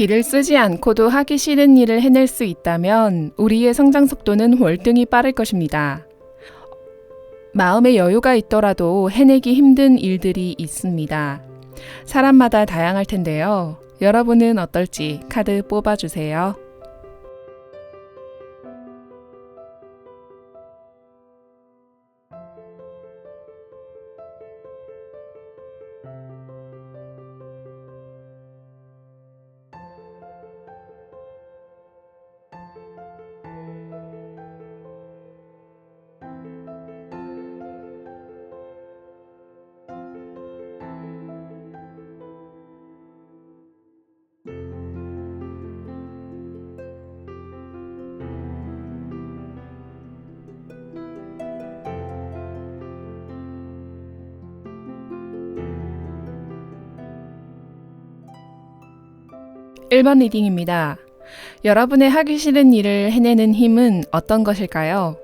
기를 쓰지 않고도 하기 싫은 일을 해낼 수 있다면 우리의 성장 속도는 월등히 빠를 것입니다. 마음의 여유가 있더라도 해내기 힘든 일들이 있습니다. 사람마다 다양할 텐데요. 여러분은 어떨지 카드 뽑아주세요. (1번) 리딩입니다. 여러분의 하기 싫은 일을 해내는 힘은 어떤 것일까요?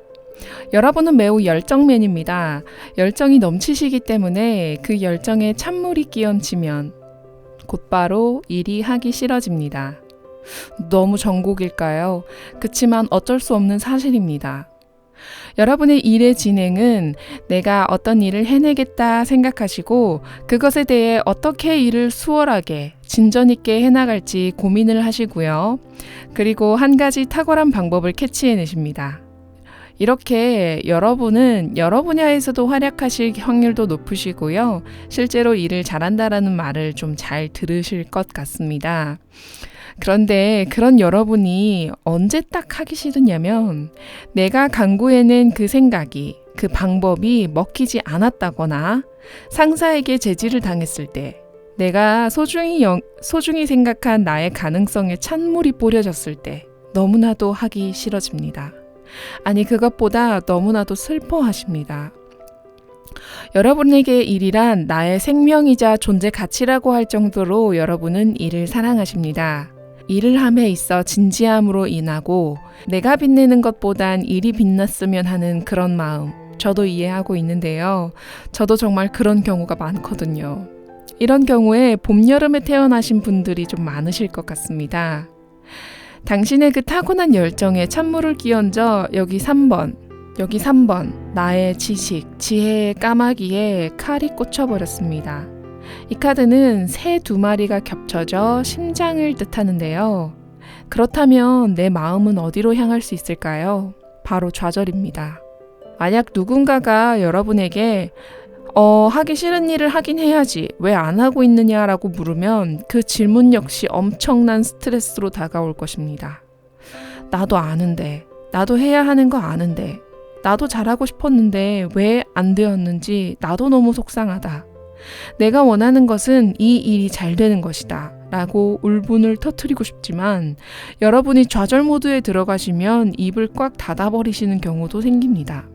여러분은 매우 열정맨입니다. 열정이 넘치시기 때문에 그 열정에 찬물이 끼얹히면 곧바로 일이 하기 싫어집니다. 너무 정곡일까요? 그치만 어쩔 수 없는 사실입니다. 여러분의 일의 진행은 내가 어떤 일을 해내겠다 생각하시고 그것에 대해 어떻게 일을 수월하게 진전 있게 해나갈지 고민을 하시고요. 그리고 한 가지 탁월한 방법을 캐치해내십니다. 이렇게 여러분은 여러 분야에서도 활약하실 확률도 높으시고요. 실제로 일을 잘한다라는 말을 좀 잘 들으실 것 같습니다. 그런데 그런 여러분이 언제 딱 하기 싫으냐면 내가 강구해낸 그 생각이, 그 방법이 먹히지 않았다거나 상사에게 제지를 당했을 때 내가 소중히 생각한 나의 가능성에 찬물이 뿌려졌을 때 너무나도 하기 싫어집니다. 아니 그것보다 너무나도 슬퍼하십니다. 여러분에게 일이란 나의 생명이자 존재 가치라고 할 정도로 여러분은 일을 사랑하십니다. 일을 함에 있어 진지함으로 인하고 내가 빛내는 것보단 일이 빛났으면 하는 그런 마음 저도 이해하고 있는데요. 저도 정말 그런 경우가 많거든요. 이런 경우에 봄, 여름에 태어나신 분들이 좀 많으실 것 같습니다. 당신의 그 타고난 열정에 찬물을 끼얹어 여기 3번 나의 지식, 지혜의 까마귀에 칼이 꽂혀버렸습니다. 이 카드는 새 2마리가 겹쳐져 심장을 뜻하는데요. 그렇다면 내 마음은 어디로 향할 수 있을까요? 바로 좌절입니다. 만약 누군가가 여러분에게 하기 싫은 일을 하긴 해야지 왜 안 하고 있느냐라고 물으면 그 질문 역시 엄청난 스트레스로 다가올 것입니다. 나도 아는데, 나도 해야 하는 거 아는데, 나도 잘하고 싶었는데 왜 안 되었는지 나도 너무 속상하다. 내가 원하는 것은 이 일이 잘 되는 것이다 라고 울분을 터뜨리고 싶지만 여러분이 좌절 모드에 들어가시면 입을 꽉 닫아버리시는 경우도 생깁니다.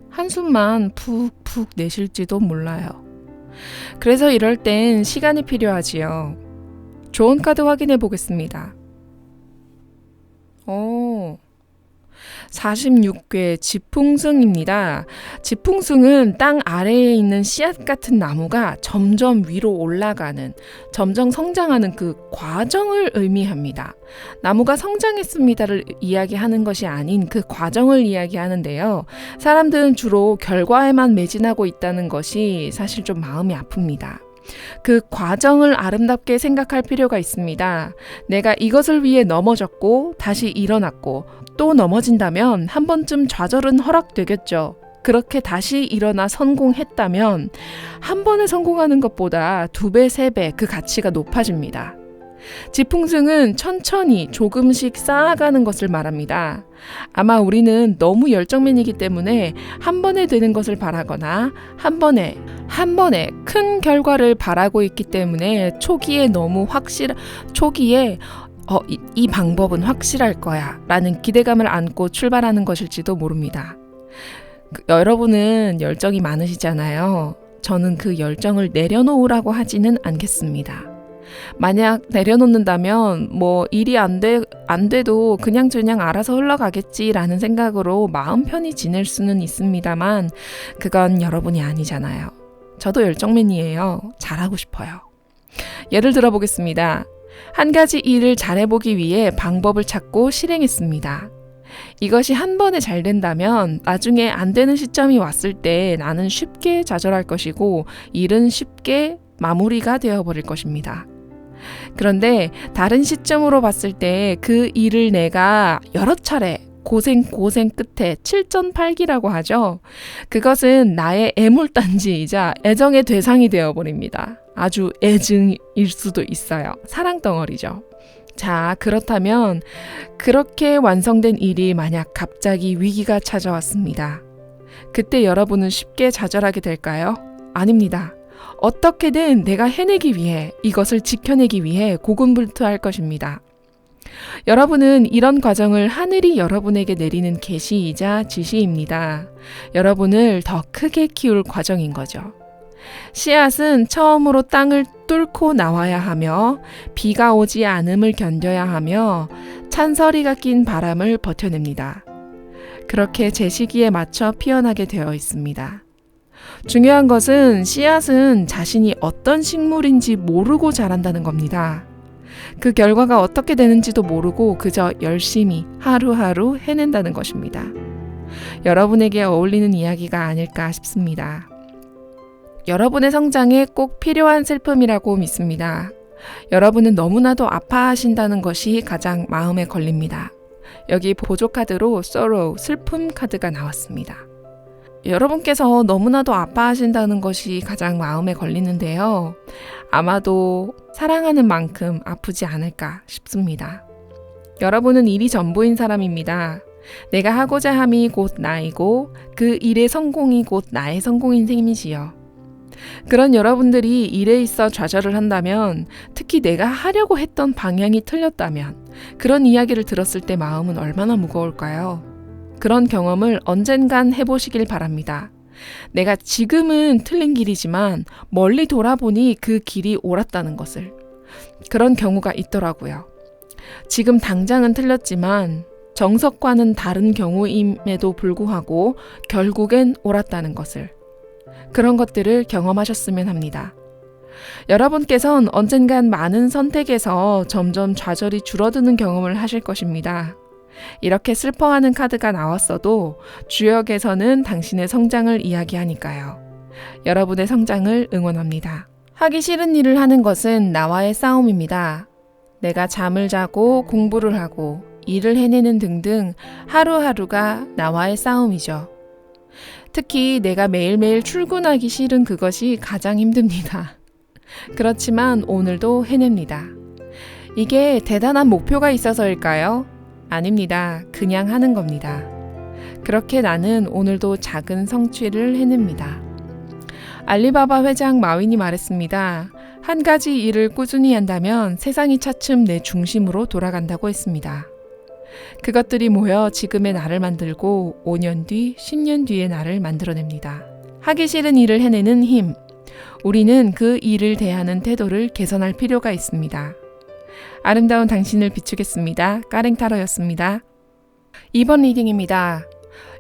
한숨만 푹푹 내실지도 몰라요. 그래서 이럴 땐 시간이 필요하지요. 좋은 카드 확인해 보겠습니다. 46괴 지풍승입니다. 지풍승은 땅 아래에 있는 씨앗 같은 나무가 점점 위로 올라가는, 점점 성장하는 그 과정을 의미합니다. 나무가 성장했습니다를 이야기하는 것이 아닌 그 과정을 이야기하는데요. 사람들은 주로 결과에만 매진하고 있다는 것이 사실 좀 마음이 아픕니다. 그 과정을 아름답게 생각할 필요가 있습니다. 내가 이것을 위해 넘어졌고 다시 일어났고 또 넘어진다면 한 번쯤 좌절은 허락되겠죠. 그렇게 다시 일어나 성공했다면 한 번에 성공하는 것보다 2배, 3배 그 가치가 높아집니다. 지풍승은 천천히 조금씩 쌓아가는 것을 말합니다. 아마 우리는 너무 열정맨이기 때문에 한 번에 되는 것을 바라거나 한 번에 큰 결과를 바라고 있기 때문에 초기에 이 방법은 확실할 거야 라는 기대감을 안고 출발하는 것일지도 모릅니다. 여러분은 열정이 많으시잖아요. 저는 그 열정을 내려놓으라고 하지는 않겠습니다. 만약 내려놓는다면 일이 안 돼도 그냥 알아서 흘러가겠지라는 생각으로 마음 편히 지낼 수는 있습니다만 그건 여러분이 아니잖아요. 저도 열정맨이에요. 잘하고 싶어요. 예를 들어 보겠습니다. 한 가지 일을 잘해보기 위해 방법을 찾고 실행했습니다. 이것이 한 번에 잘 된다면 나중에 안 되는 시점이 왔을 때 나는 쉽게 좌절할 것이고 일은 쉽게 마무리가 되어버릴 것입니다. 그런데 다른 시점으로 봤을 때 그 일을 내가 여러 차례 고생 끝에 7전팔기라고 하죠. 그것은 나의 애물단지이자 애정의 대상이 되어버립니다. 아주 애증일 수도 있어요. 사랑덩어리죠. 자, 그렇다면 그렇게 완성된 일이 만약 갑자기 위기가 찾아왔습니다. 그때 여러분은 쉽게 좌절하게 될까요? 아닙니다. 어떻게든 내가 해내기 위해, 이것을 지켜내기 위해 고군분투할 것입니다. 여러분은 이런 과정을 하늘이 여러분에게 내리는 계시이자 지시입니다. 여러분을 더 크게 키울 과정인 거죠. 씨앗은 처음으로 땅을 뚫고 나와야 하며 비가 오지 않음을 견뎌야 하며 찬서리가 낀 바람을 버텨냅니다. 그렇게 제 시기에 맞춰 피어나게 되어 있습니다. 중요한 것은 씨앗은 자신이 어떤 식물인지 모르고 자란다는 겁니다. 그 결과가 어떻게 되는지도 모르고 그저 열심히 하루하루 해낸다는 것입니다. 여러분에게 어울리는 이야기가 아닐까 싶습니다. 여러분의 성장에 꼭 필요한 슬픔이라고 믿습니다. 여러분은 너무나도 아파하신다는 것이 가장 마음에 걸립니다. 여기 보조 카드로 sorrow, 슬픔 카드가 나왔습니다. 여러분께서 너무나도 아파하신다는 것이 가장 마음에 걸리는데요. 아마도 사랑하는 만큼 아프지 않을까 싶습니다. 여러분은 일이 전부인 사람입니다. 내가 하고자 함이 곧 나이고 그 일의 성공이 곧 나의 성공인 셈이지요. 그런 여러분들이 일에 있어 좌절을 한다면, 특히 내가 하려고 했던 방향이 틀렸다면 그런 이야기를 들었을 때 마음은 얼마나 무거울까요? 그런 경험을 언젠간 해보시길 바랍니다. 내가 지금은 틀린 길이지만 멀리 돌아보니 그 길이 옳았다는 것을. 그런 경우가 있더라고요. 지금 당장은 틀렸지만 정석과는 다른 경우임에도 불구하고 결국엔 옳았다는 것을. 그런 것들을 경험하셨으면 합니다. 여러분께선 언젠간 많은 선택에서 점점 좌절이 줄어드는 경험을 하실 것입니다. 이렇게 슬퍼하는 카드가 나왔어도 주역에서는 당신의 성장을 이야기하니까요. 여러분의 성장을 응원합니다. 하기 싫은 일을 하는 것은 나와의 싸움입니다. 내가 잠을 자고 공부를 하고 일을 해내는 등등 하루하루가 나와의 싸움이죠. 특히 내가 매일매일 출근하기 싫은 그것이 가장 힘듭니다. 그렇지만 오늘도 해냅니다. 이게 대단한 목표가 있어서일까요? 아닙니다. 그냥 하는 겁니다. 그렇게 나는 오늘도 작은 성취를 해냅니다. 알리바바 회장 마윈이 말했습니다. 한 가지 일을 꾸준히 한다면 세상이 차츰 내 중심으로 돌아간다고 했습니다. 그것들이 모여 지금의 나를 만들고 5년 뒤, 10년 뒤의 나를 만들어냅니다. 하기 싫은 일을 해내는 힘. 우리는 그 일을 대하는 태도를 개선할 필요가 있습니다. 아름다운 당신을 비추겠습니다. 까랭타로였습니다. 2번 리딩입니다.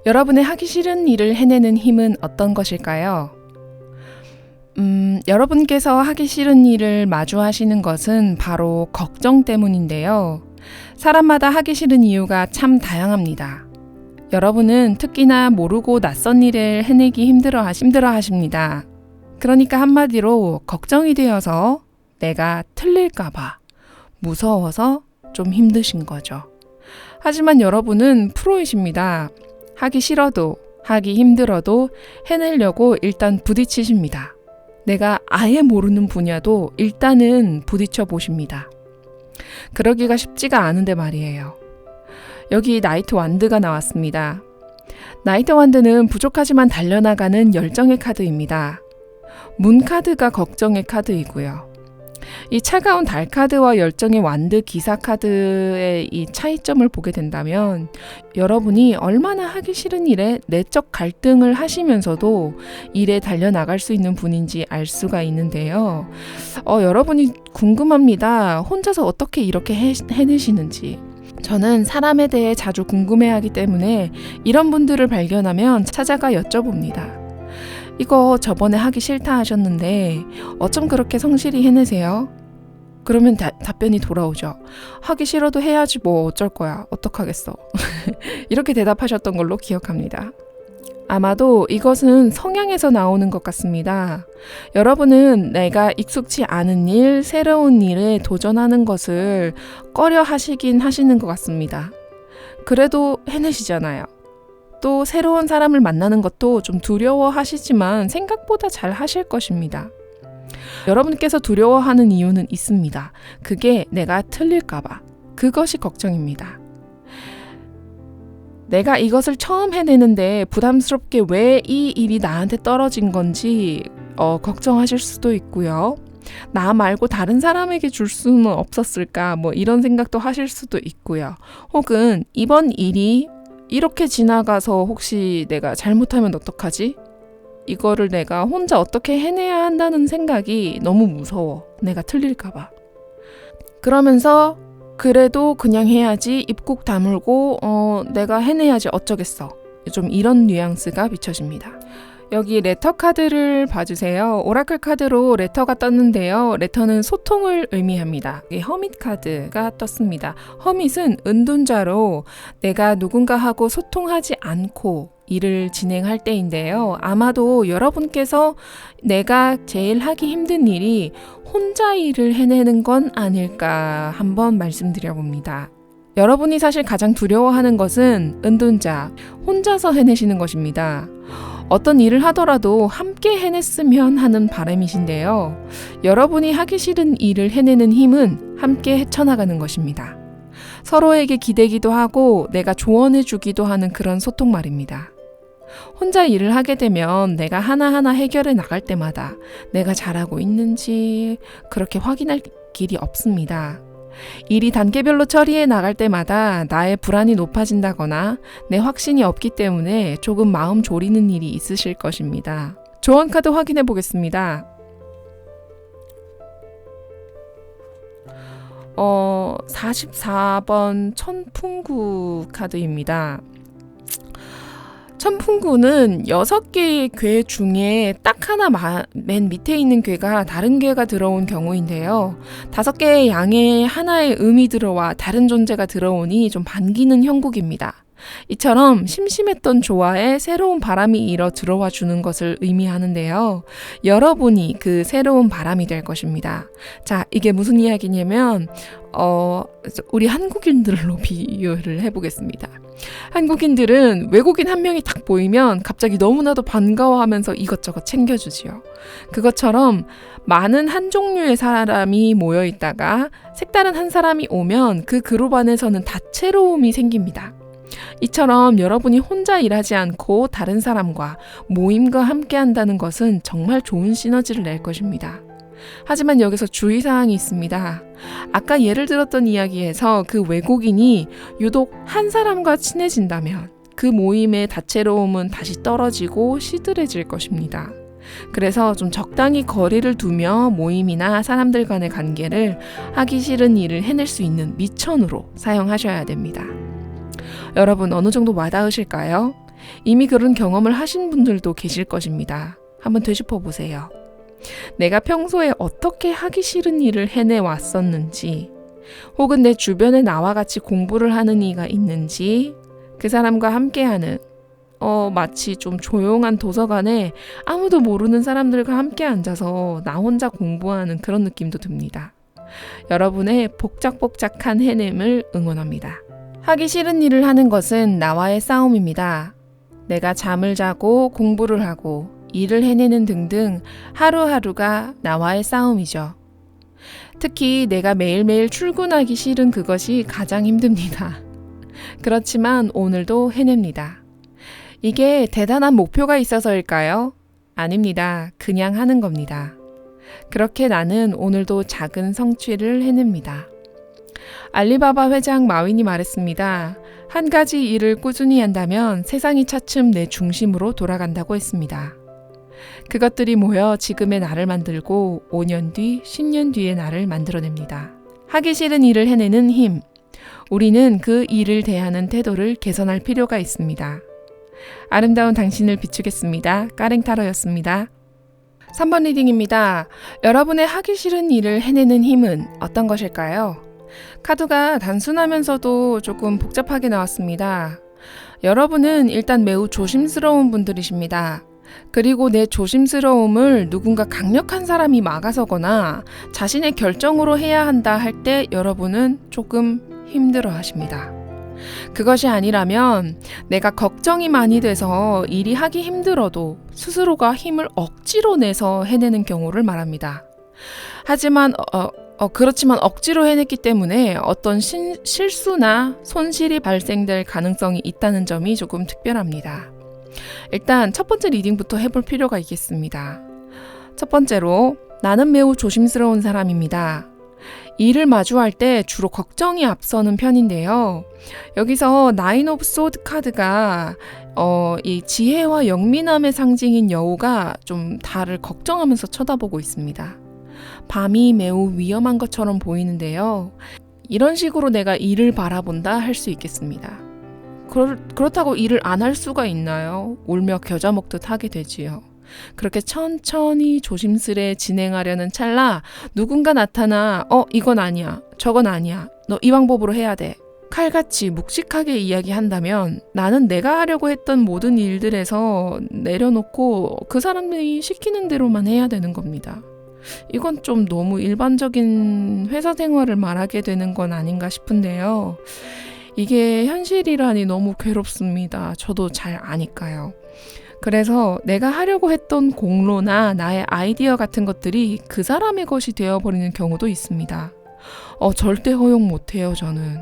여러분의 하기 싫은 일을 해내는 힘은 어떤 것일까요? 여러분께서 하기 싫은 일을 마주하시는 것은 바로 걱정 때문인데요. 사람마다 하기 싫은 이유가 참 다양합니다. 여러분은 특히나 모르고 낯선 일을 해내기 힘들어 하십니다. 그러니까 한마디로 걱정이 되어서 내가 틀릴까봐 무서워서 좀 힘드신 거죠. 하지만 여러분은 프로이십니다. 하기 싫어도 하기 힘들어도 해내려고 일단 부딪히십니다. 내가 아예 모르는 분야도 일단은 부딪혀 보십니다. 그러기가 쉽지가 않은데 말이에요. 여기 나이트 완드가 나왔습니다. 나이트 완드는 부족하지만 달려나가는 열정의 카드입니다. 문 카드가 걱정의 카드이고요. 이 차가운 달 카드와 열정의 완드 기사 카드의 이 차이점을 보게 된다면 여러분이 얼마나 하기 싫은 일에 내적 갈등을 하시면서도 일에 달려나갈 수 있는 분인지 알 수가 있는데요. 여러분이 궁금합니다. 혼자서 어떻게 이렇게 해내시는지. 저는 사람에 대해 자주 궁금해하기 때문에 이런 분들을 발견하면 찾아가 여쭤봅니다. 이거 저번에 하기 싫다 하셨는데 어쩜 그렇게 성실히 해내세요? 그러면 답변이 돌아오죠. 하기 싫어도 해야지 뭐 어쩔 거야. 어떡하겠어. 이렇게 대답하셨던 걸로 기억합니다. 아마도 이것은 성향에서 나오는 것 같습니다. 여러분은 내가 익숙치 않은 일, 새로운 일에 도전하는 것을 꺼려 하시긴 하시는 것 같습니다. 그래도 해내시잖아요. 또 새로운 사람을 만나는 것도 좀 두려워하시지만 생각보다 잘 하실 것입니다. 여러분께서 두려워하는 이유는 있습니다. 그게 내가 틀릴까봐. 그것이 걱정입니다. 내가 이것을 처음 해내는데 부담스럽게 왜 이 일이 나한테 떨어진 건지 걱정하실 수도 있고요. 나 말고 다른 사람에게 줄 수는 없었을까 이런 생각도 하실 수도 있고요. 혹은 이번 일이 이렇게 지나가서 혹시 내가 잘못하면 어떡하지? 이거를 내가 혼자 어떻게 해내야 한다는 생각이 너무 무서워. 내가 틀릴까봐. 그러면서 그래도 그냥 해야지, 입국 다물고 내가 해내야지 어쩌겠어. 좀 이런 뉘앙스가 비춰집니다. 여기 레터 카드를 봐주세요. 오라클 카드로 레터가 떴는데요. 레터는 소통을 의미합니다. 허밋 카드가 떴습니다. 허밋은 은둔자로 내가 누군가하고 소통하지 않고 일을 진행할 때인데요. 아마도 여러분께서 내가 제일 하기 힘든 일이 혼자 일을 해내는 건 아닐까 한번 말씀드려봅니다. 여러분이 사실 가장 두려워하는 것은 은둔자, 혼자서 해내시는 것입니다. 어떤 일을 하더라도 함께 해냈으면 하는 바람이신데요. 여러분이 하기 싫은 일을 해내는 힘은 함께 헤쳐나가는 것입니다. 서로에게 기대기도 하고 내가 조언해주기도 하는 그런 소통 말입니다. 혼자 일을 하게 되면 내가 하나하나 해결해 나갈 때마다 내가 잘하고 있는지 그렇게 확인할 길이 없습니다. 일이 단계별로 처리해 나갈 때마다 나의 불안이 높아진다거나 내 확신이 없기 때문에 조금 마음 졸이는 일이 있으실 것입니다. 조언 카드 확인해 보겠습니다. 44번 천풍구 카드입니다. 천풍구는 6개의 괴 중에 딱 하나 맨 밑에 있는 괴가 다른 괴가 들어온 경우인데요. 5개의 양에 하나의 음이 들어와 다른 존재가 들어오니 좀 반기는 형국입니다. 이처럼 심심했던 조화에 새로운 바람이 일어 들어와 주는 것을 의미하는데요. 여러분이 그 새로운 바람이 될 것입니다. 자, 이게 무슨 이야기냐면 우리 한국인들로 비유를 해보겠습니다. 한국인들은 외국인 한 명이 딱 보이면 갑자기 너무나도 반가워하면서 이것저것 챙겨주지요. 그것처럼 많은 한 종류의 사람이 모여있다가 색다른 한 사람이 오면 그 그룹 안에서는 다채로움이 생깁니다. 이처럼 여러분이 혼자 일하지 않고 다른 사람과 모임과 함께 한다는 것은 정말 좋은 시너지를 낼 것입니다. 하지만 여기서 주의사항이 있습니다. 아까 예를 들었던 이야기에서 그 외국인이 유독 한 사람과 친해진다면 그 모임의 다채로움은 다시 떨어지고 시들해질 것입니다. 그래서 좀 적당히 거리를 두며 모임이나 사람들 간의 관계를 하기 싫은 일을 해낼 수 있는 미천으로 사용하셔야 됩니다. 여러분 어느 정도 와닿으실까요? 이미 그런 경험을 하신 분들도 계실 것입니다. 한번 되짚어 보세요. 내가 평소에 어떻게 하기 싫은 일을 해내왔었는지, 혹은 내 주변에 나와 같이 공부를 하는 이가 있는지, 그 사람과 함께하는 마치 좀 조용한 도서관에 아무도 모르는 사람들과 함께 앉아서 나 혼자 공부하는 그런 느낌도 듭니다. 여러분의 복작복작한 해냄을 응원합니다. 하기 싫은 일을 하는 것은 나와의 싸움입니다. 내가 잠을 자고 공부를 하고 일을 해내는 등등 하루하루가 나와의 싸움이죠. 특히 내가 매일매일 출근하기 싫은 그것이 가장 힘듭니다. 그렇지만 오늘도 해냅니다. 이게 대단한 목표가 있어서일까요? 아닙니다. 그냥 하는 겁니다. 그렇게 나는 오늘도 작은 성취를 해냅니다. 알리바바 회장 마윈이 말했습니다. 한 가지 일을 꾸준히 한다면 세상이 차츰 내 중심으로 돌아간다고 했습니다. 그것들이 모여 지금의 나를 만들고 5년 뒤, 10년 뒤의 나를 만들어냅니다. 하기 싫은 일을 해내는 힘. 우리는 그 일을 대하는 태도를 개선할 필요가 있습니다. 아름다운 당신을 비추겠습니다. 까랭타로였습니다. 3번 리딩입니다. 여러분의 하기 싫은 일을 해내는 힘은 어떤 것일까요? 카드가 단순하면서도 조금 복잡하게 나왔습니다. 여러분은 일단 매우 조심스러운 분들이십니다. 그리고 내 조심스러움을 누군가 강력한 사람이 막아서거나 자신의 결정으로 해야 한다 할 때 여러분은 조금 힘들어 하십니다. 그것이 아니라면 내가 걱정이 많이 돼서 일이 하기 힘들어도 스스로가 힘을 억지로 내서 해내는 경우를 말합니다. 하지만 그렇지만 억지로 해냈기 때문에 어떤 실수나 손실이 발생될 가능성이 있다는 점이 조금 특별합니다. 일단 첫 번째 리딩부터 해볼 필요가 있겠습니다. 첫 번째로, 나는 매우 조심스러운 사람입니다. 일을 마주할 때 주로 걱정이 앞서는 편인데요. 여기서 나인 오브 소드 카드가 이 지혜와 영민함의 상징인 여우가 좀 달을 걱정하면서 쳐다보고 있습니다. 밤이 매우 위험한 것처럼 보이는데요. 이런 식으로 내가 일을 바라본다 할 수 있겠습니다. 그렇다고 일을 안 할 수가 있나요? 울며 겨자 먹듯 하게 되지요. 그렇게 천천히 조심스레 진행하려는 찰나 누군가 나타나 이건 아니야, 저건 아니야, 너 이 방법으로 해야 돼, 칼같이 묵직하게 이야기한다면 나는 내가 하려고 했던 모든 일들에서 내려놓고 그 사람이 시키는 대로만 해야 되는 겁니다. 이건 좀 너무 일반적인 회사 생활을 말하게 되는 건 아닌가 싶은데요. 이게 현실이라니 너무 괴롭습니다. 저도 잘 아니까요. 그래서 내가 하려고 했던 공로나 나의 아이디어 같은 것들이 그 사람의 것이 되어버리는 경우도 있습니다. 절대 허용 못해요, 저는.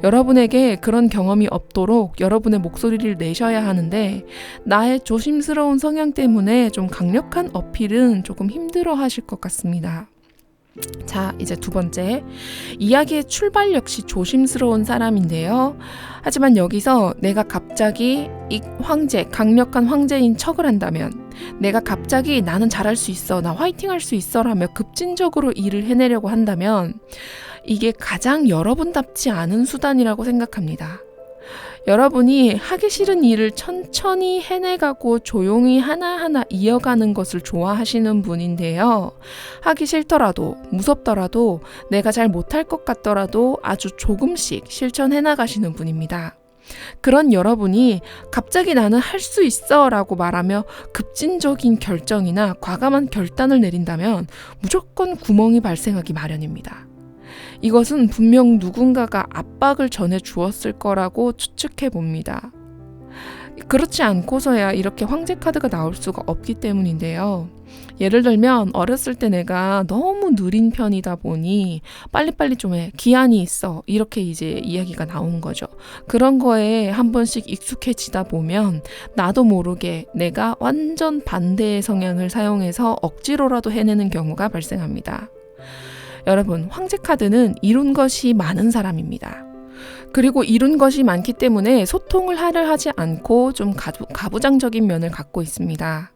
여러분에게 그런 경험이 없도록 여러분의 목소리를 내셔야 하는데 나의 조심스러운 성향 때문에 좀 강력한 어필은 조금 힘들어 하실 것 같습니다. 자, 이제 두 번째. 이야기의 출발 역시 조심스러운 사람인데요. 하지만 여기서 내가 갑자기 이 강력한 황제인 척을 한다면, 내가 갑자기 나는 잘할 수 있어, 나 화이팅 할 수 있어 라며 급진적으로 일을 해내려고 한다면 이게 가장 여러분답지 않은 수단이라고 생각합니다. 여러분이 하기 싫은 일을 천천히 해내가고 조용히 하나하나 이어가는 것을 좋아하시는 분인데요. 하기 싫더라도, 무섭더라도, 내가 잘 못할 것 같더라도 아주 조금씩 실천해 나가시는 분입니다. 그런 여러분이 갑자기 나는 할 수 있어 라고 말하며 급진적인 결정이나 과감한 결단을 내린다면 무조건 구멍이 발생하기 마련입니다. 이것은 분명 누군가가 압박을 전해 주었을 거라고 추측해 봅니다. 그렇지 않고서야 이렇게 황제 카드가 나올 수가 없기 때문인데요. 예를 들면 어렸을 때 내가 너무 느린 편이다 보니 빨리빨리 좀 해, 기한이 있어, 이렇게 이제 이야기가 나온 거죠. 그런 거에 한 번씩 익숙해지다 보면 나도 모르게 내가 완전 반대의 성향을 사용해서 억지로라도 해내는 경우가 발생합니다. 여러분, 황제 카드는 이룬 것이 많은 사람입니다. 그리고 이룬 것이 많기 때문에 소통을 하려 하지 않고 좀 가부장적인 면을 갖고 있습니다.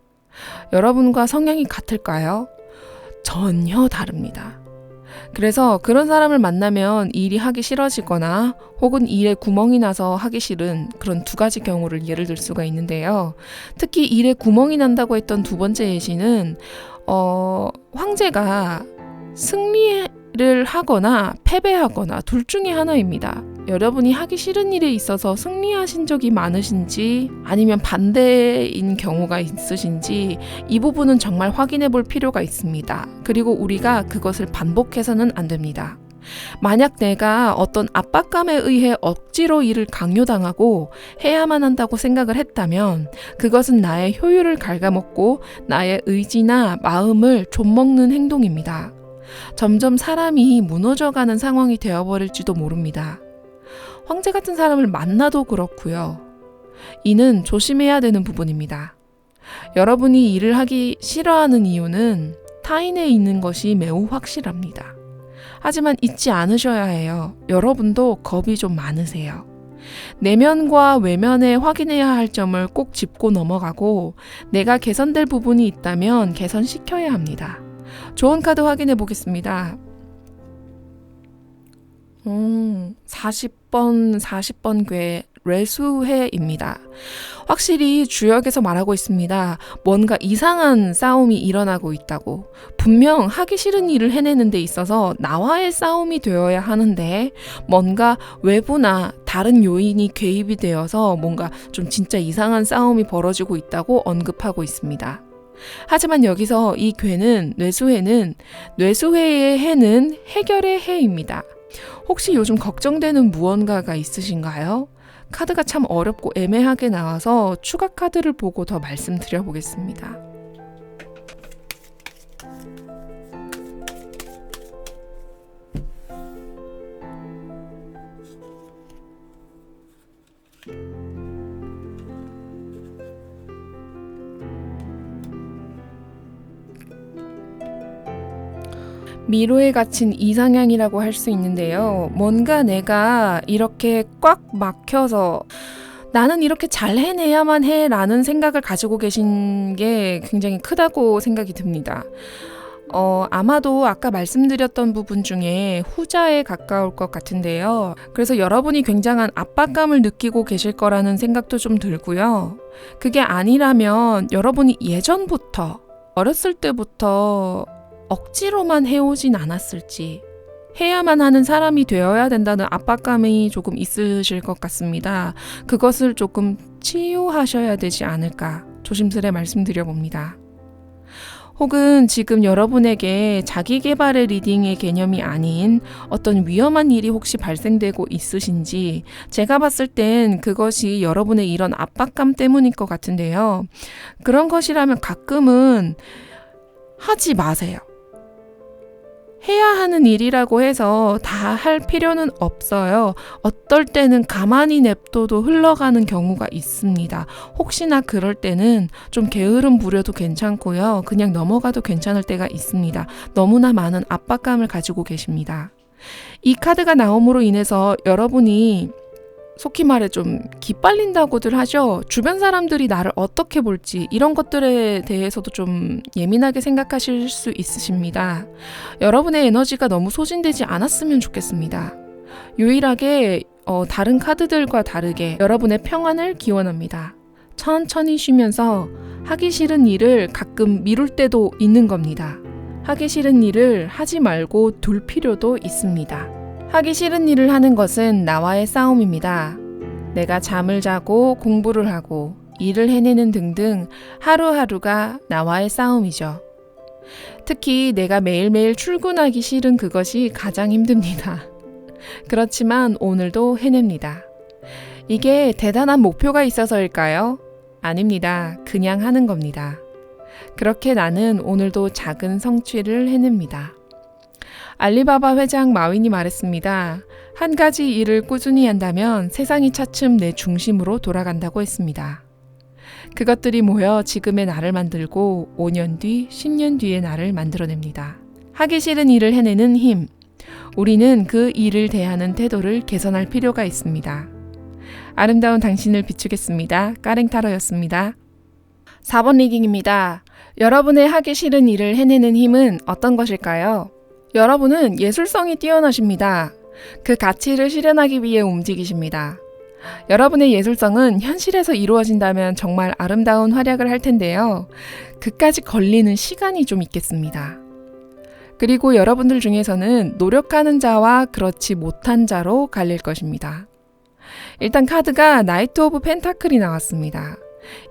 여러분과 성향이 같을까요? 전혀 다릅니다. 그래서 그런 사람을 만나면 일이 하기 싫어지거나 혹은 일에 구멍이 나서 하기 싫은 그런 두 가지 경우를 예를 들 수가 있는데요. 특히 일에 구멍이 난다고 했던 두 번째 예시는 황제가 승리를 하거나 패배하거나 둘 중에 하나입니다. 여러분이 하기 싫은 일에 있어서 승리하신 적이 많으신지 아니면 반대인 경우가 있으신지 이 부분은 정말 확인해 볼 필요가 있습니다. 그리고 우리가 그것을 반복해서는 안 됩니다. 만약 내가 어떤 압박감에 의해 억지로 일을 강요당하고 해야만 한다고 생각을 했다면 그것은 나의 효율을 갉아먹고 나의 의지나 마음을 좀먹는 행동입니다. 점점 사람이 무너져가는 상황이 되어버릴지도 모릅니다. 황제 같은 사람을 만나도 그렇고요. 이는 조심해야 되는 부분입니다. 여러분이 일을 하기 싫어하는 이유는 타인에 있는 것이 매우 확실합니다. 하지만 잊지 않으셔야 해요. 여러분도 겁이 좀 많으세요. 내면과 외면에 확인해야 할 점을 꼭 짚고 넘어가고 내가 개선될 부분이 있다면 개선시켜야 합니다. 좋은 카드 확인해 보겠습니다. 40번, 40번 궤 레수회입니다. 확실히 주역에서 말하고 있습니다. 뭔가 이상한 싸움이 일어나고 있다고. 분명 하기 싫은 일을 해내는 데 있어서 나와의 싸움이 되어야 하는데 뭔가 외부나 다른 요인이 개입이 되어서 뭔가 좀 진짜 이상한 싸움이 벌어지고 있다고 언급하고 있습니다. 하지만 여기서 이 궤는 뇌수회는 뇌수회의 해는 해결의 해입니다. 혹시 요즘 걱정되는 무언가가 있으신가요? 카드가 참 어렵고 애매하게 나와서 추가 카드를 보고 더 말씀드려 보겠습니다. 미로에 갇힌 이상향이라고 할 수 있는데요. 뭔가 내가 이렇게 꽉 막혀서 나는 이렇게 잘 해내야만 해 라는 생각을 가지고 계신 게 굉장히 크다고 생각이 듭니다. 아마도 아까 말씀드렸던 부분 중에 후자에 가까울 것 같은데요. 그래서 여러분이 굉장한 압박감을 느끼고 계실 거라는 생각도 좀 들고요. 그게 아니라면 여러분이 예전부터 어렸을 때부터 억지로만 해오진 않았을지, 해야만 하는 사람이 되어야 된다는 압박감이 조금 있으실 것 같습니다. 그것을 조금 치유하셔야 되지 않을까 조심스레 말씀드려 봅니다. 혹은 지금 여러분에게 자기 개발의 리딩의 개념이 아닌 어떤 위험한 일이 혹시 발생되고 있으신지, 제가 봤을 땐 그것이 여러분의 이런 압박감 때문일 것 같은데요. 그런 것이라면 가끔은 하지 마세요. 해야 하는 일이라고 해서 다 할 필요는 없어요. 어떨 때는 가만히 냅둬도 흘러가는 경우가 있습니다. 혹시나 그럴 때는 좀 게으름 부려도 괜찮고요. 그냥 넘어가도 괜찮을 때가 있습니다. 너무나 많은 압박감을 가지고 계십니다. 이 카드가 나옴으로 인해서 여러분이 속히 말해 좀 기빨린다고들 하죠. 주변 사람들이 나를 어떻게 볼지 이런 것들에 대해서도 좀 예민하게 생각하실 수 있으십니다. 여러분의 에너지가 너무 소진되지 않았으면 좋겠습니다. 유일하게 다른 카드들과 다르게 여러분의 평안을 기원합니다. 천천히 쉬면서 하기 싫은 일을 가끔 미룰 때도 있는 겁니다. 하기 싫은 일을 하지 말고 둘 필요도 있습니다. 하기 싫은 일을 하는 것은 나와의 싸움입니다. 내가 잠을 자고 공부를 하고 일을 해내는 등등 하루하루가 나와의 싸움이죠. 특히 내가 매일매일 출근하기 싫은 그것이 가장 힘듭니다. 그렇지만 오늘도 해냅니다. 이게 대단한 목표가 있어서일까요? 아닙니다. 그냥 하는 겁니다. 그렇게 나는 오늘도 작은 성취를 해냅니다. 알리바바 회장 마윈이 말했습니다. 한 가지 일을 꾸준히 한다면 세상이 차츰 내 중심으로 돌아간다고 했습니다. 그것들이 모여 지금의 나를 만들고 5년 뒤, 10년 뒤의 나를 만들어냅니다. 하기 싫은 일을 해내는 힘. 우리는 그 일을 대하는 태도를 개선할 필요가 있습니다. 아름다운 당신을 비추겠습니다. 까랭타로였습니다. 4번 리딩입니다. 여러분의 하기 싫은 일을 해내는 힘은 어떤 것일까요? 여러분은 예술성이 뛰어나십니다. 그 가치를 실현하기 위해 움직이십니다. 여러분의 예술성은 현실에서 이루어진다면 정말 아름다운 활약을 할 텐데요. 그까지 걸리는 시간이 좀 있겠습니다. 그리고 여러분들 중에서는 노력하는 자와 그렇지 못한 자로 갈릴 것입니다. 일단 카드가 나이트 오브 펜타클이 나왔습니다.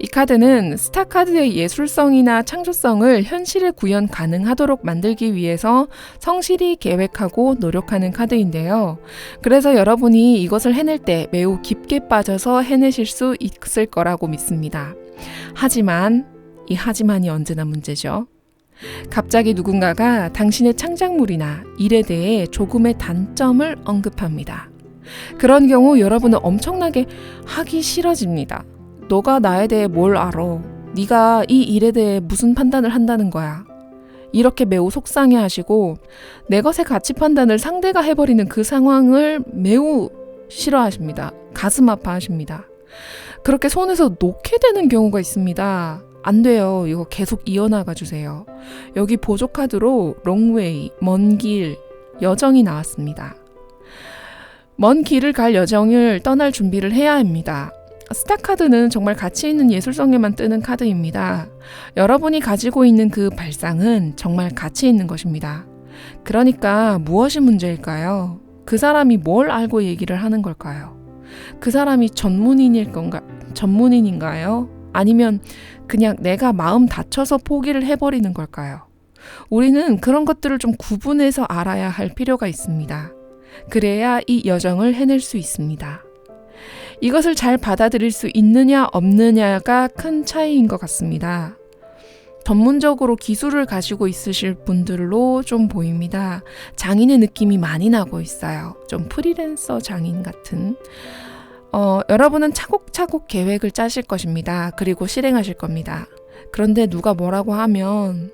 이 카드는 스타 카드의 예술성이나 창조성을 현실에 구현 가능하도록 만들기 위해서 성실히 계획하고 노력하는 카드인데요. 그래서 여러분이 이것을 해낼 때 매우 깊게 빠져서 해내실 수 있을 거라고 믿습니다. 하지만 이 하지만이 언제나 문제죠. 갑자기 누군가가 당신의 창작물이나 일에 대해 조금의 단점을 언급합니다. 그런 경우 여러분은 엄청나게 하기 싫어집니다. 너가 나에 대해 뭘 알아? 네가 이 일에 대해 무슨 판단을 한다는 거야? 이렇게 매우 속상해하시고 내 것의 가치 판단을 상대가 해버리는 그 상황을 매우 싫어하십니다. 가슴 아파하십니다. 그렇게 손에서 놓게 되는 경우가 있습니다. 안 돼요. 이거 계속 이어나가 주세요. 여기 보조 카드로 롱웨이, 먼 길, 여정이 나왔습니다. 먼 길을 갈 여정을 떠날 준비를 해야 합니다. 스타카드는 정말 가치 있는 예술성에만 뜨는 카드입니다. 여러분이 가지고 있는 그 발상은 정말 가치 있는 것입니다. 그러니까 무엇이 문제일까요? 그 사람이 뭘 알고 얘기를 하는 걸까요? 그 사람이 전문인인가요? 아니면 그냥 내가 마음 다쳐서 포기를 해버리는 걸까요? 우리는 그런 것들을 좀 구분해서 알아야 할 필요가 있습니다. 그래야 이 여정을 해낼 수 있습니다. 이것을 잘 받아들일 수 있느냐 없느냐가 큰 차이인 것 같습니다. 전문적으로 기술을 가지고 있으실 분들로 좀 보입니다. 장인의 느낌이 많이 나고 있어요. 좀 프리랜서 장인 같은. 여러분은 차곡차곡 계획을 짜실 것입니다. 그리고 실행하실 겁니다. 그런데 누가 뭐라고 하면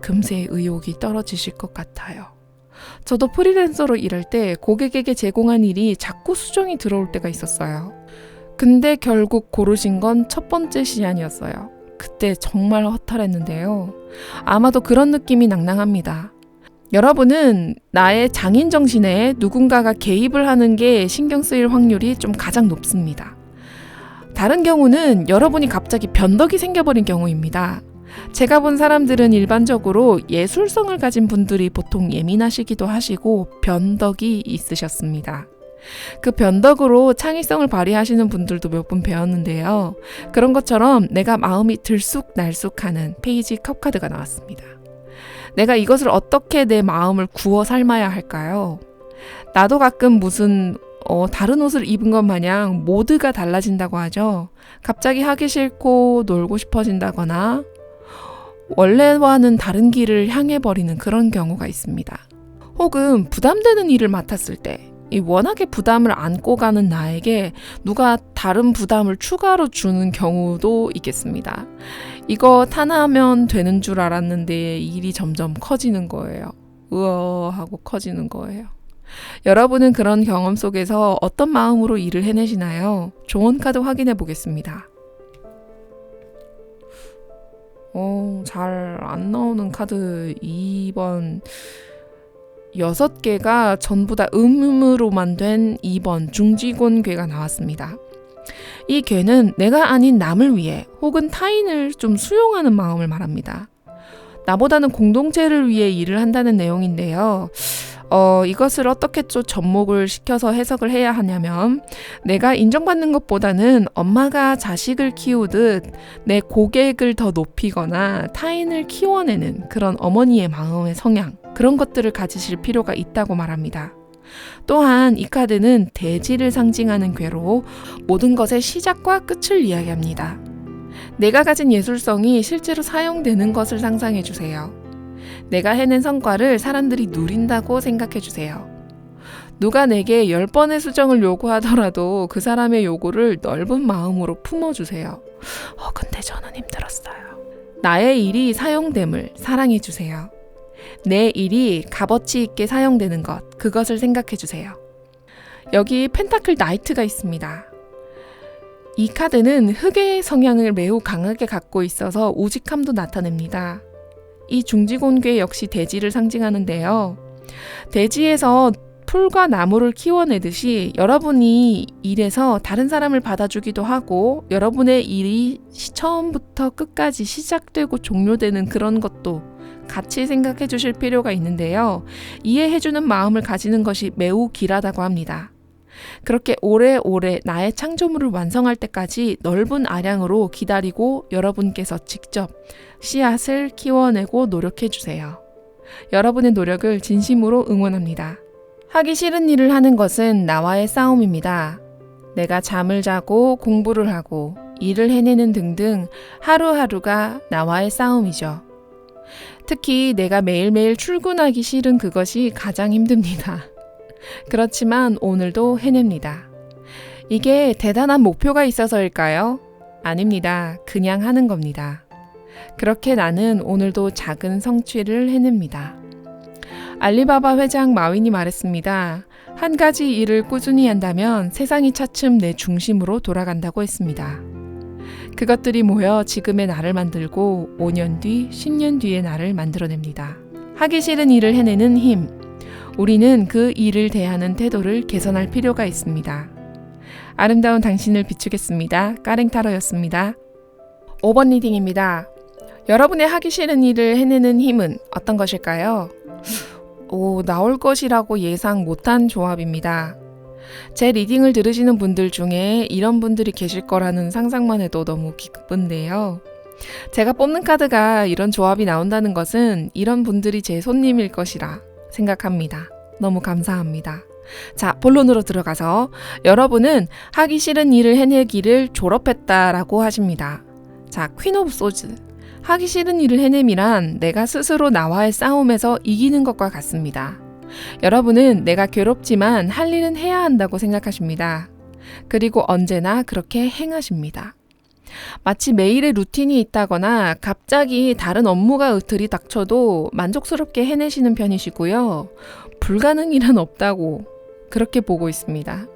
금세 의욕이 떨어지실 것 같아요. 저도 프리랜서로 일할 때 고객에게 제공한 일이 자꾸 수정이 들어올 때가 있었어요. 근데 결국 고르신 건 첫 번째 시안이었어요. 그때 정말 허탈했는데요. 아마도 그런 느낌이 낭낭합니다. 여러분은 나의 장인 정신에 누군가가 개입을 하는 게 신경 쓰일 확률이 좀 가장 높습니다. 다른 경우는 여러분이 갑자기 변덕이 생겨버린 경우입니다. 제가 본 사람들은 일반적으로 예술성을 가진 분들이 보통 예민하시기도 하시고 변덕이 있으셨습니다. 그 변덕으로 창의성을 발휘하시는 분들도 몇 분 배웠는데요. 그런 것처럼 내가 마음이 들쑥날쑥하는 페이지 컵카드가 나왔습니다. 내가 이것을 어떻게 내 마음을 구워 삶아야 할까요? 나도 가끔 무슨 다른 옷을 입은 것 마냥 모드가 달라진다고 하죠. 갑자기 하기 싫고 놀고 싶어진다거나 원래와는 다른 길을 향해 버리는 그런 경우가 있습니다. 혹은 부담되는 일을 맡았을 때 워낙에 부담을 안고 가는 나에게 누가 다른 부담을 추가로 주는 경우도 있겠습니다. 이거 하나면 되는 줄 알았는데 일이 점점 커지는 거예요. 우와 하고 커지는 거예요. 여러분은 그런 경험 속에서 어떤 마음으로 일을 해내시나요? 좋은 카드 확인해 보겠습니다. 잘 안 나오는 카드 2번 6개가 전부 다 음으로만 된 2번 중지곤괴가 나왔습니다. 이 괴는 내가 아닌 남을 위해 혹은 타인을 좀 수용하는 마음을 말합니다. 나보다는 공동체를 위해 일을 한다는 내용인데요. 이것을 어떻게 좀 접목을 시켜서 해석을 해야 하냐면 내가 인정받는 것보다는 엄마가 자식을 키우듯 내 고객을 더 높이거나 타인을 키워내는 그런 어머니의 마음의 성향 그런 것들을 가지실 필요가 있다고 말합니다. 또한 이 카드는 대지를 상징하는 괴로 모든 것의 시작과 끝을 이야기합니다. 내가 가진 예술성이 실제로 사용되는 것을 상상해 주세요. 내가 해낸 성과를 사람들이 누린다고 생각해 주세요. 누가 내게 10번의 수정을 요구하더라도 그 사람의 요구를 넓은 마음으로 품어주세요. 근데 저는 힘들었어요. 나의 일이 사용됨을 사랑해 주세요. 내 일이 값어치 있게 사용되는 것, 그것을 생각해 주세요. 여기 펜타클 나이트가 있습니다. 이 카드는 흑의 성향을 매우 강하게 갖고 있어서 우직함도 나타냅니다. 이 중지곤괴 역시 대지를 상징하는데요. 대지에서 풀과 나무를 키워내듯이 여러분이 일에서 다른 사람을 받아주기도 하고 여러분의 일이 처음부터 끝까지 시작되고 종료되는 그런 것도 같이 생각해 주실 필요가 있는데요. 이해해주는 마음을 가지는 것이 매우 길하다고 합니다. 그렇게 오래오래 나의 창조물을 완성할 때까지 넓은 아량으로 기다리고 여러분께서 직접 씨앗을 키워내고 노력해 주세요. 여러분의 노력을 진심으로 응원합니다. 하기 싫은 일을 하는 것은 나와의 싸움입니다. 내가 잠을 자고 공부를 하고 일을 해내는 등등 하루하루가 나와의 싸움이죠. 특히 내가 매일매일 출근하기 싫은 그것이 가장 힘듭니다. 그렇지만 오늘도 해냅니다. 이게 대단한 목표가 있어서일까요? 아닙니다. 그냥 하는 겁니다. 그렇게 나는 오늘도 작은 성취를 해냅니다. 알리바바 회장 마윈이 말했습니다. 한 가지 일을 꾸준히 한다면 세상이 차츰 내 중심으로 돌아간다고 했습니다. 그것들이 모여 지금의 나를 만들고 5년 뒤, 10년 뒤의 나를 만들어냅니다. 하기 싫은 일을 해내는 힘. 우리는 그 일을 대하는 태도를 개선할 필요가 있습니다. 아름다운 당신을 비추겠습니다. 까랭타로였습니다. 5번 리딩입니다. 여러분의 하기 싫은 일을 해내는 힘은 어떤 것일까요? 나올 것이라고 예상 못한 조합입니다. 제 리딩을 들으시는 분들 중에 이런 분들이 계실 거라는 상상만 해도 너무 기쁜데요. 제가 뽑는 카드가 이런 조합이 나온다는 것은 이런 분들이 제 손님일 것이라 생각합니다. 너무 감사합니다. 자, 본론으로 들어가서 여러분은 하기 싫은 일을 해내기를 졸업했다라고 하십니다. 자, 퀸 오브 소즈. 하기 싫은 일을 해냄이란 내가 스스로 나와의 싸움에서 이기는 것과 같습니다. 여러분은 내가 괴롭지만 할 일은 해야 한다고 생각하십니다. 그리고 언제나 그렇게 행하십니다. 마치 매일의 루틴이 있다거나 갑자기 다른 업무가 들이닥쳐도 만족스럽게 해내시는 편이시고요. 불가능이란 없다고 그렇게 보고 있습니다.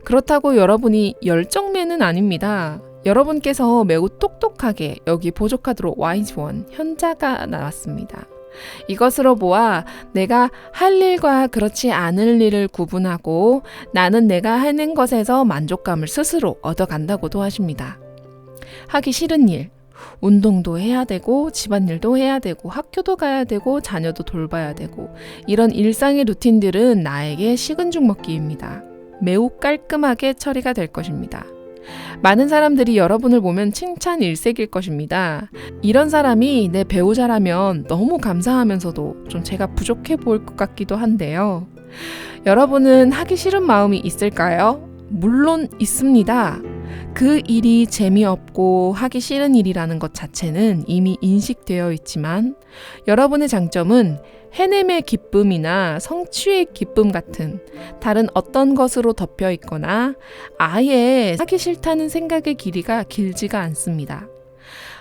그렇다고 여러분이 열정맨은 아닙니다. 여러분께서 매우 똑똑하게 여기 보조카드로 와이즈원 현자가 나왔습니다. 이것으로 보아 내가 할 일과 그렇지 않을 일을 구분하고 나는 내가 해낸 것에서 만족감을 스스로 얻어간다고도 하십니다. 하기 싫은 일, 운동도 해야 되고 집안일도 해야 되고 학교도 가야 되고 자녀도 돌봐야 되고 이런 일상의 루틴들은 나에게 식은 죽 먹기입니다. 매우 깔끔하게 처리가 될 것입니다. 많은 사람들이 여러분을 보면 칭찬 일색일 것입니다. 이런 사람이 내 배우자라면 너무 감사하면서도 좀 제가 부족해 보일 것 같기도 한데요. 여러분은 하기 싫은 마음이 있을까요? 물론 있습니다. 그 일이 재미없고 하기 싫은 일이라는 것 자체는 이미 인식되어 있지만 여러분의 장점은 해냄의 기쁨이나 성취의 기쁨 같은 다른 어떤 것으로 덮여 있거나 아예 하기 싫다는 생각의 길이가 길지가 않습니다.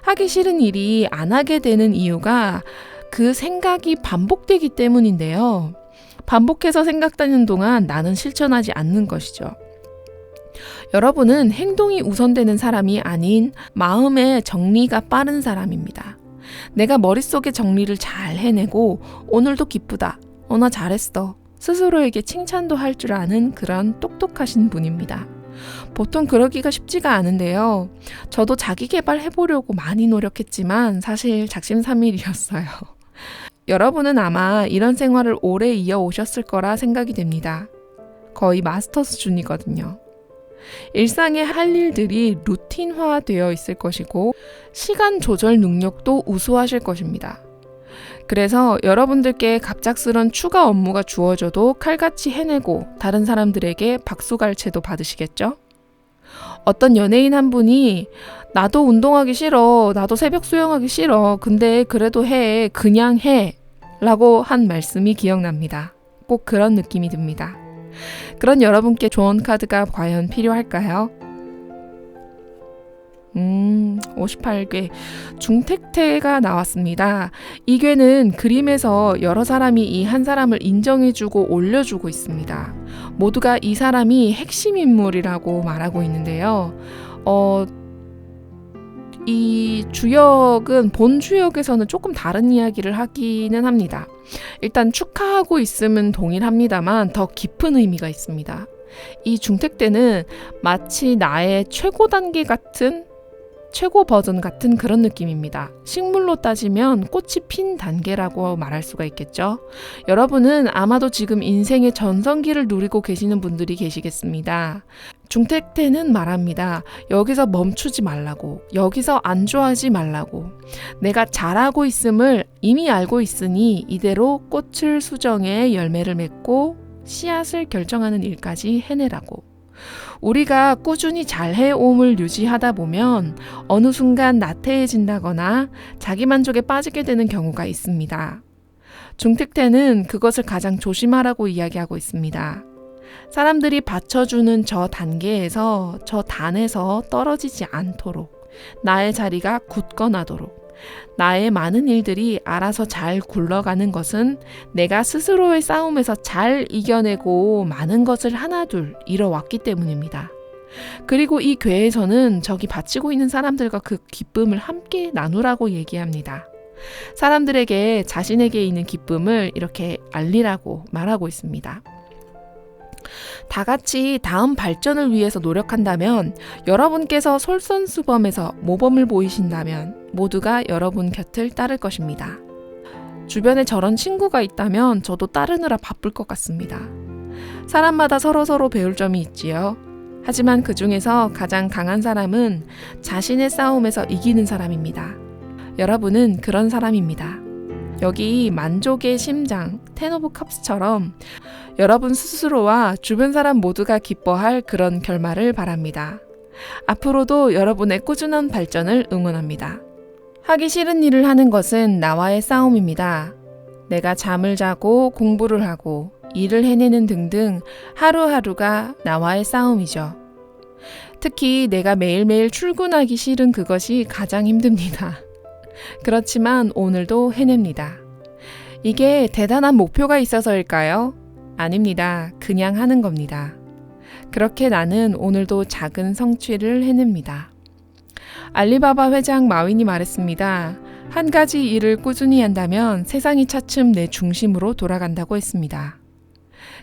하기 싫은 일이 안 하게 되는 이유가 그 생각이 반복되기 때문인데요. 반복해서 생각하는 동안 나는 실천하지 않는 것이죠. 여러분은 행동이 우선되는 사람이 아닌 마음의 정리가 빠른 사람입니다. 내가 머릿속에 정리를 잘 해내고 오늘도 기쁘다. 나 잘했어. 스스로에게 칭찬도 할 줄 아는 그런 똑똑하신 분입니다. 보통 그러기가 쉽지가 않은데요. 저도 자기 개발해보려고 많이 노력했지만 사실 작심삼일이었어요. 여러분은 아마 이런 생활을 오래 이어오셨을 거라 생각이 됩니다. 거의 마스터 수준이거든요. 일상의 할 일들이 루틴화되어 있을 것이고 시간 조절 능력도 우수하실 것입니다. 그래서 여러분들께 갑작스런 추가 업무가 주어져도 칼같이 해내고 다른 사람들에게 박수갈채도 받으시겠죠? 어떤 연예인 한 분이 나도 운동하기 싫어, 나도 새벽 수영하기 싫어, 근데 그래도 해, 그냥 해 라고 한 말씀이 기억납니다. 꼭 그런 느낌이 듭니다. 그런 여러분께 조언 카드가 과연 필요할까요? 58개 중택태가 나왔습니다. 이 괴는 그림에서 여러 사람이 이 한 사람을 인정해주고 올려주고 있습니다. 모두가 이 사람이 핵심 인물이라고 말하고 있는데요. 이 주역은 본 주역에서는 조금 다른 이야기를 하기는 합니다. 일단 축하하고 있음은 동일합니다만 더 깊은 의미가 있습니다. 이 중택대는 마치 나의 최고 단계 같은 최고 버전 같은 그런 느낌입니다. 식물로 따지면 꽃이 핀 단계라고 말할 수가 있겠죠. 여러분은 아마도 지금 인생의 전성기를 누리고 계시는 분들이 계시겠습니다. 중택태는 말합니다. 여기서 멈추지 말라고, 여기서 안주하지 말라고, 내가 잘하고 있음을 이미 알고 있으니 이대로 꽃을 수정해 열매를 맺고 씨앗을 결정하는 일까지 해내라고. 우리가 꾸준히 잘 해옴을 유지하다 보면 어느 순간 나태해진다거나 자기만족에 빠지게 되는 경우가 있습니다. 중택태는 그것을 가장 조심하라고 이야기하고 있습니다. 사람들이 받쳐주는 저 단계에서 저 단에서 떨어지지 않도록 나의 자리가 굳건하도록 나의 많은 일들이 알아서 잘 굴러가는 것은 내가 스스로의 싸움에서 잘 이겨내고 많은 것을 하나둘 이뤄왔기 때문입니다. 그리고 이 괴에서는 저기 바치고 있는 사람들과 그 기쁨을 함께 나누라고 얘기합니다. 사람들에게 자신에게 있는 기쁨을 이렇게 알리라고 말하고 있습니다. 다 같이 다음 발전을 위해서 노력한다면, 여러분께서 솔선수범해서 모범을 보이신다면 모두가 여러분 곁을 따를 것입니다. 주변에 저런 친구가 있다면 저도 따르느라 바쁠 것 같습니다. 사람마다 서로서로 배울 점이 있지요. 하지만 그 중에서 가장 강한 사람은 자신의 싸움에서 이기는 사람입니다. 여러분은 그런 사람입니다. 여기 만족의 심장, 텐 오브 컵스처럼 여러분 스스로와 주변 사람 모두가 기뻐할 그런 결말을 바랍니다. 앞으로도 여러분의 꾸준한 발전을 응원합니다. 하기 싫은 일을 하는 것은 나와의 싸움입니다. 내가 잠을 자고 공부를 하고 일을 해내는 등등 하루하루가 나와의 싸움이죠. 특히 내가 매일매일 출근하기 싫은 그것이 가장 힘듭니다. 그렇지만 오늘도 해냅니다. 이게 대단한 목표가 있어서일까요? 아닙니다. 그냥 하는 겁니다. 그렇게 나는 오늘도 작은 성취를 해냅니다. 알리바바 회장 마윈이 말했습니다. 한 가지 일을 꾸준히 한다면 세상이 차츰 내 중심으로 돌아간다고 했습니다.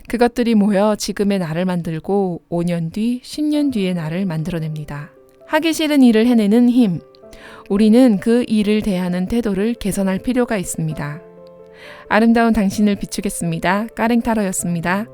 그것들이 모여 지금의 나를 만들고 5년 뒤, 10년 뒤의 나를 만들어냅니다. 하기 싫은 일을 해내는 힘. 우리는 그 일을 대하는 태도를 개선할 필요가 있습니다. 아름다운 당신을 비추겠습니다. 까랭타로였습니다.